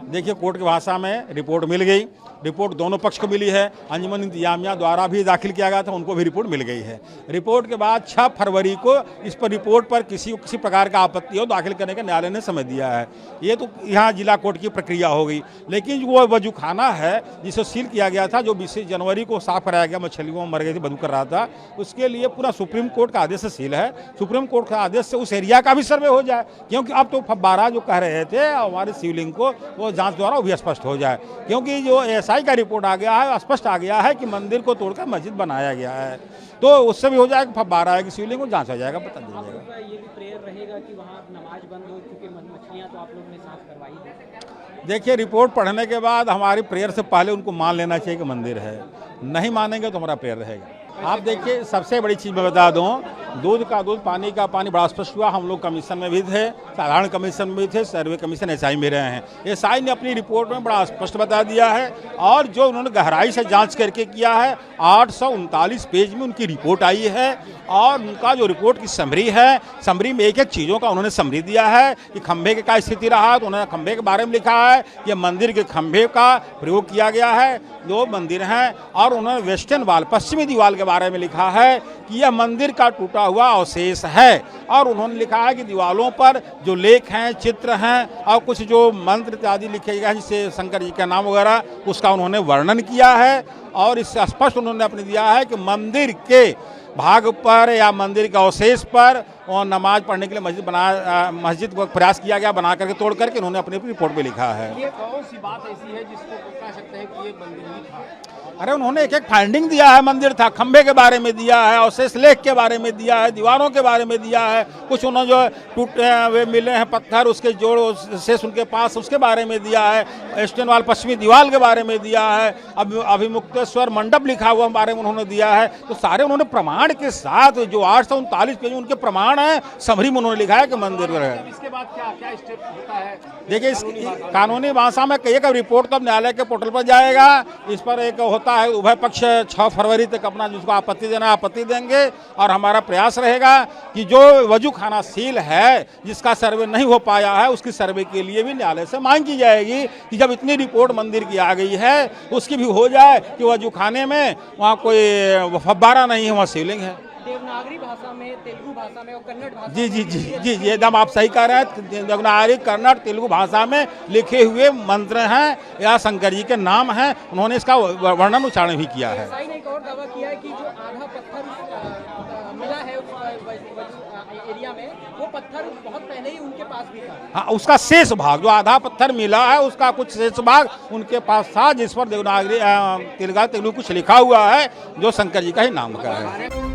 देखिए, कोर्ट की भाषा में रिपोर्ट मिल गई। रिपोर्ट दोनों पक्ष को मिली है। अंजुमन इंतजामिया द्वारा भी दाखिल किया गया था, उनको भी रिपोर्ट मिल गई है। रिपोर्ट के बाद 6 फरवरी को इस पर रिपोर्ट पर किसी प्रकार का आपत्ति हो दाखिल करने का न्यायालय ने समय दिया है। ये तो यहाँ जिला कोर्ट की प्रक्रिया हो गई। लेकिन वो वजूखाना है जिसे सील किया गया था, जो 20 जनवरी को साफ कराया गया, मछलियों मर गई थी, बदबू कर रहा था, उसके लिए पूरा सुप्रीम कोर्ट का आदेश से सील है। सुप्रीम कोर्ट का आदेश से उस एरिया का भी सर्वे हो जाए, क्योंकि अब तो फब्बारा जो कह रहे थे हमारे शिवलिंग को, वो जांच द्वारा वो भी स्पष्ट हो जाए। क्योंकि जो एसआई का रिपोर्ट आ गया है, स्पष्ट आ गया है कि मंदिर को तोड़कर मस्जिद बनाया गया है, तो उससे भी हो जाएगा फब्बारा है कि शिवलिंग को जांच हो जाएगा, बता दीजिएगा। ये भी प्रेयर रहेगा कि वहाँ नमाज बंद हो, क्योंकि मछलियाँ तो आप लोगों ने साफ करवाई है। देखिए, रिपोर्ट पढ़ने के बाद हमारी प्रेयर से पहले उनको मान लेना चाहिए कि मंदिर है। नहीं मानेंगे तो हमारा प्रेयर रहेगा। आप देखिए, सबसे बड़ी चीज़ मैं बता दूं, दूध का दूध, पानी का पानी, बड़ा स्पष्ट हुआ। हम लोग कमीशन में भी थे, साधारण कमीशन में भी थे, सर्वे कमीशन एसआई में रहे हैं। एसआई ने अपनी रिपोर्ट में बड़ा स्पष्ट बता दिया है, और जो उन्होंने गहराई से जांच करके किया है, 839 पेज में उनकी रिपोर्ट आई है। और उनका जो रिपोर्ट की समरी है, समरी में एक एक चीज़ों का उन्होंने समरी दिया है कि खंभे के क्या स्थिति रहा, तो उन्होंने खंभे के बारे में लिखा है कि मंदिर के खंभे का प्रयोग किया गया है, 2 मंदिर हैं। और उन्होंने वेस्टर्न वाल, पश्चिमी दीवार के बारे में लिखा है कि यह मंदिर का टूटा हुआ अवशेष है। और उन्होंने लिखा है कि दीवारों पर जो लेख हैं, चित्र हैं, और कुछ जो मंत्र इत्यादि लिखे गए हैं, जिससे शंकर जी का नाम वगैरह, उसका उन्होंने वर्णन किया है। और इससे स्पष्ट उन्होंने अपने दिया है कि मंदिर के भाग पर या मंदिर के अवशेष पर और नमाज पढ़ने के लिए मस्जिद को प्रयास किया गया, बना करके, तोड़ करके उन्होंने अपनी रिपोर्ट में लिखा है। ये कौन सी बात ऐसी है जिसको कह सकते हैं कि ये मंदिर ही था? अरे, उन्होंने एक एक फाइंडिंग दिया है, मंदिर था, खंभे के बारे में दिया है, अवशेष लेख के बारे में दिया है, दीवारों के बारे में दिया है, कुछ उन्होंने जो टूटे हैं वे मिले हैं पत्थर, उसके जोड़ शेष उनके पास, उसके बारे में दिया है। ईस्टर्न वाल, पश्चिमी दीवार के बारे में दिया है। अभिमुक्तेश्वर मंडप लिखा हुआ बारे में उन्होंने दिया है। तो सारे उन्होंने प्रमाण के साथ, जो 839 पेज उनके प्रमाण है, समरी में उन्होंने लिखा है कि मंदिर है। इसके बाद क्या क्या स्टेप होता है? देखिए, इस कानूनी भाषा में एक रिपोर्ट तब न्यायालय के पोर्टल पर जाएगा। इस पर एक होता है, उभय पक्ष 6 फरवरी तक अपना जिसको आपत्ति देना आपत्ति देंगे। और हमारा प्रयास रहेगा कि जो वजूखाना सील है, जिसका सर्वे नहीं हो पाया है, उसकी सर्वे के लिए भी न्यायालय से मांग की जाएगी कि जब इतनी रिपोर्ट मंदिर की आ गई है, उसकी भी हो जाए कि वजूखाने में वहाँ कोई फब्बारा नहीं है, वहाँ शिवलिंग है। देवनागरी भाषा में, तेलुगु भाषा में और कन्नड़ भाषा जी जी जी जी जी, एकदम आप सही कह रहे हैं। देवनागरी, कन्नड़, तेलुगु भाषा में लिखे हुए मंत्र हैं या शंकर जी के नाम हैं। उन्होंने इसका वर्णन उच्चारण भी किया है। एसआई ने एक और दावा किया है कि जो आधा पत्थर मिला है एरिया में, वो पत्थर बहुत पहले ही उनके पास भी था। हाँ, उसका शेष भाग, जो आधा पत्थर मिला है, उसका कुछ शेष भाग उनके पास था, जिस पर देवनागरी, तेलुगु कुछ लिखा हुआ है, जो शंकर जी का ही नाम का है।